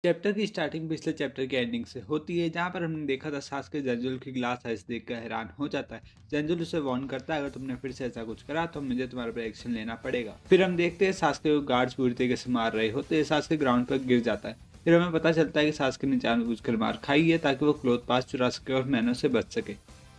Chapter की starting पिछले chapter के एंडिंग से होती है, जहाँ पर हमने देखा था सास्के जेंजुल की ग्लास आइस देखकर हैरान हो जाता है। जेंजुल उसे वार्न करता है, अगर तुमने फिर से ऐसा कुछ करा तो मुझे तुम्हारे पर एक्शन लेना पड़ेगा। फिर हम देखते हैं सास्के को गार्ड्स पूरी तरीके से मार रहे होते हैं। सास्के ग्राउंड पर गिर जाता है। फिर हमें पता चलता है कि सास्के ने जानबूझकर मार खाई है ताकि वो क्लोथ पास चुरा सके और मैनो से बच सके।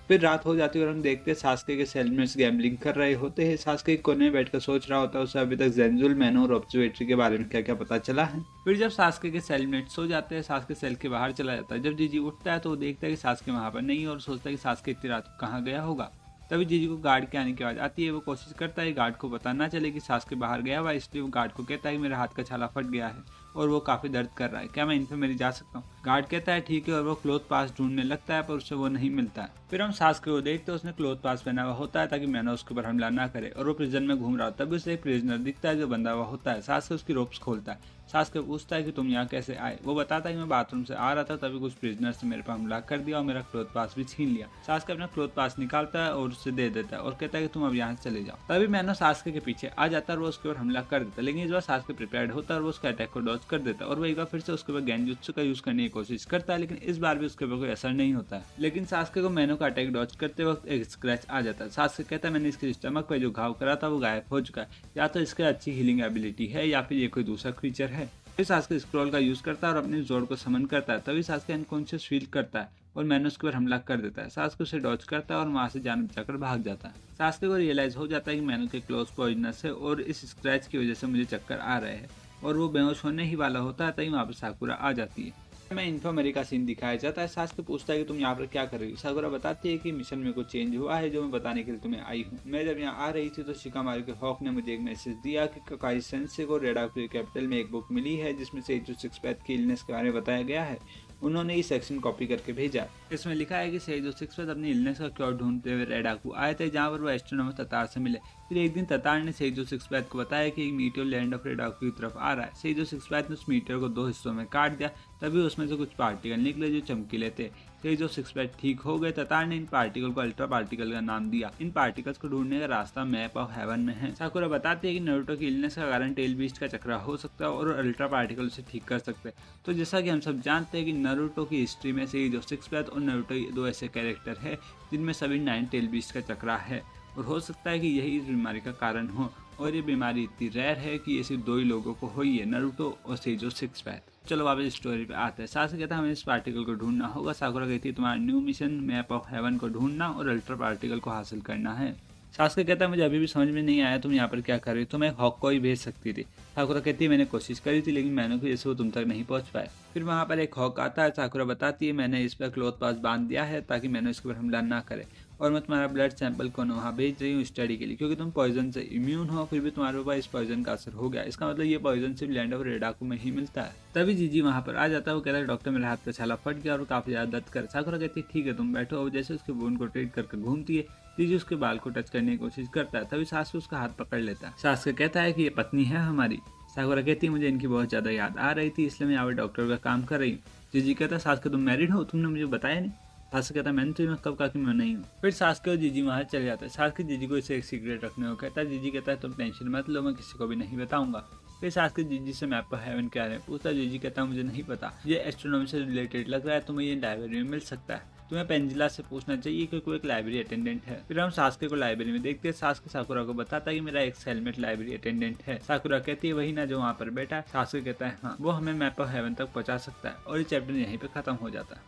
फिर रात हो जाती है और हम देखते हैं सास्के के सेलमेट्स गैम्बलिंग कर रहे होते हैं। सास्के एक कोने में बैठकर सोच रहा होता है उसे अभी तक जेंजुल, मैनो और ऑब्जर्वेटरी के बारे में क्या क्या पता चला है। फिर जब सास्के के सेलमेट्स सो जाते हैं, सास्के सेल के बाहर चला जाता है। जब जीजी उठता है तो वो देखता है कि सास्के वहाँ पर नहीं है और सोचता है कि सास्के इतनी रात को कहाँ गया होगा। तभी जीजी को गार्ड के आने की आवाज़ आती है। वो कोशिश करता है गार्ड को पता ना चले कि सास्के बाहर गया हुआ, इसलिए वो गार्ड को कहता है कि मेरे हाथ का छाला फट गया है और वो काफ़ी दर्द कर रहा है, क्या मैं इन्फर्मरी जा सकता हूँ। गार्ड कहता है ठीक है और वो क्लोथ पास ढूंढने लगता है, पर उसे वो नहीं मिलता है। फिर हम सास्के को देखते हैं, उसने क्लोथ पास पहना हुआ होता है ताकि मैनो उसके ऊपर हमला ना करे, और वो प्रिजन में घूम रहा होता है। तभी उसे एक प्रिजनर दिखता है जो बंधा हुआ होता है। सास्के उसकी रोप्स खोलता है। सास्के पूछता है कि तुम यहाँ कैसे आए। वो बताता है कि मैं बाथरूम से आ रहा था, तभी कुछ प्रिजनर्स ने मेरे पर हमला कर दिया और मेरा क्लोथ पास भी छीन लिया। सास्के अपना क्लोथ पास निकालता है और उसे दे देता है और कहता है कि तुम अब यहाँ से चले जाओ। तभी मैनो सास्के के पीछे आ जाता है और वो उसके ऊपर हमला कर देता है, लेकिन इस बार सास्के प्रिपेयर्ड होता है और वो उसके अटैक को डॉज कर देता है और वो एक बार फिर से उसके ऊपर गेंजुत्सु का यूज करने की कोशिश करता है, लेकिन इस बार भी उसके ऊपर कोई असर नहीं होता है। लेकिन सास्के को मैनो का अटैक डॉज करते वक्त एक स्क्रैच आ जाता है। सास्के कहता है मैंने इसके स्टमक पर जो घाव करा था वो गायब हो चुका है, या तो इसके अच्छी हीलिंग एबिलिटी है या फिर ये कोई दूसरा क्रीचर है। फिर सास्के स्क्रॉल का यूज करता है और अपने जोड़ को समन करता है। तभी सास्के अनकॉन्शियस फील करता है और मैनो उसके ऊपर हमला कर देता है। सास्के उसे डॉज करता है और वहां से जान बचाकर भाग जाता है। सास्के को रियलाइज हो जाता है कि मैनो के क्लोज पॉइजनस है और इस स्क्रैच की वजह से मुझे चक्कर आ रहे हैं, और वो बेहोश होने ही वाला होता है तभी वहाँ पर साकुरा आ जाती है। में इन्फॉर्मरी का सीन दिखाया जाता है। सास्के पूछता है कि तुम यहाँ पर क्या कर रही हो। साकुरा बताती है कि मिशन में कुछ चेंज हुआ है जो मैं बताने के लिए तुम्हें आई हूँ। मैं जब यहाँ आ रही थी तो शिकामारू के हॉक ने मुझे एक मैसेज दिया कि ककाई सेंसे को रेडाकू कैपिटल में एक बुक मिली है जिसमें सेइजो सिक्स पैथ की इलनेस के बारे में बताया गया है। उन्होंने ये सेक्शन कॉपी करके भेजा। इसमें लिखा है कि सेइजो सिक्स पैथ अपनी इलनेस का क्योर ढूंढते हुए रेडाकू आए थे, जहाँ पर वो एस्ट्रोनॉमर ततार से मिले। फिर एक दिन ततार ने सेइजो सिक्स पैथ को बताया कि एक मीटियोर लैंड ऑफ रेडाकू की तरफ आ रहा है। सेइजो सिक्स पैथ ने उस मीटियोर को दो हिस्सों में काट दिया, तभी उसमें से कुछ पार्टिकल निकले जो चमकीले थे। सेइजो सिक्स पैथ ठीक हो गए। ततार ने इन पार्टिकल को अल्ट्रा पार्टिकल का नाम दिया। इन पार्टिकल्स को ढूंढने का रास्ता मैप ऑफ हेवन में है। साकुरा बताती है कि नारुतो की इलनेस का कारण टेल बीस्ट का चक्रा हो सकता है और अल्ट्रा पार्टिकल उसे ठीक कर सकते हैं। तो जैसा कि हम सब जानते हैं कि नारुतो की हिस्ट्री में सेइजो सिक्स पैथ और नारुतो दो ऐसे कैरेक्टर है जिनमें सभी 9 टेल बीस्ट का चक्रा है, और हो सकता है कि यही इस बीमारी का कारण हो। और ये बीमारी इतनी रेयर है कि ये सिर्फ दो ही लोगों को हुई है, नारुतो और सेइजो सिक्स पैथ। चलो वापस स्टोरी पे आते हैं। सास्के कहता है हमें इस पार्टिकल को ढूंढना होगा। साकुरा कहती है तुम्हारा new mission map of haven को ढूंढना और अल्ट्रा पार्टिकल को हासिल करना है। सास्के कहता है मुझे अभी भी समझ में नहीं आया तुम यहाँ पर क्या कर रही हो, तुम एक हॉक को ही भेज सकती थी। साकुरा कहती है मैंने कोशिश करी थी लेकिन मैनो की वजह से वो तुम तक नहीं पहुँच पाए। फिर वहाँ पर एक हॉक आता है। साकुरा बताती है मैंने इस पर क्लोथ पास बांध दिया है ताकि मैनो इसके ऊपर हमला ना करे, और मैं तुम्हारा ब्लड सैंपल को वहाँ भेज रही हूँ स्टडी के लिए, क्योंकि तुम पॉइजन से इम्यून हो फिर भी तुम्हारे ऊपर इस पॉइजन का असर हो गया। इसका मतलब ये पॉइजन सिर्फ लैंड ऑफ रेडाकू में ही मिलता है। तभी जीजी वहाँ पर आ जाता है। वो कहता है डॉक्टर मेरे हाथ का छाला फट गया और काफी ज्यादा दर्द कर। साकुरा कहती है ठीक है तुम बैठो, और जैसे उसके बोन को ट्रीट करके घूमती है जीजी उसके बाल को टच करने की कोशिश करता है। तभी सासू उसका हाथ पकड़ लेता है। सासू कहता है कि ये पत्नी है हमारी। साकुरा कहती है मुझे इनकी बहुत ज्यादा याद आ रही थी इसलिए मैं यहाँ पर डॉक्टर का काम कर रही हूँ। जीजी कहता है सास के तुम मैरिड हो, तुमने मुझे बताया नहीं। सास कहता है मैंने तो कब कहा कि मैं नहीं हूँ। फिर सास्के और जीजी वहाँ चले जाता है। सास्के जीजी को इसे एक सीक्रेट रखने को कहता है। जीजी कहता है तुम टेंशन मत लो, मैं किसी को भी नहीं बताऊंगा। फिर सास्के जीजी से मैप ऑफ हेवन क्या है पूछता है। जीजी कहता है मुझे नहीं पता, ये एस्ट्रोनॉमी से रिलेटेड लग रहा है, तुम्हें ये लाइब्रेरी में मिल सकता है, तुम्हें पेंजिला से पूछना चाहिए क्योंकि वो एक लाइब्रेरी अटेंडेंट है। फिर हम सास्के को लाइब्रेरी में देखते हैं। सास्के साकुरा को बताता है कि मेरा एक सेलमेट लाइब्रेरी अटेंडेंट है। साकुरा कहती है वही ना जो वहाँ पर बैठा है। सास्के कहता है हाँ, वो हमें मैप ऑफ हेवन तक पहुँचा सकता है, और ये चैप्टर यहीं पे खत्म हो जाता है।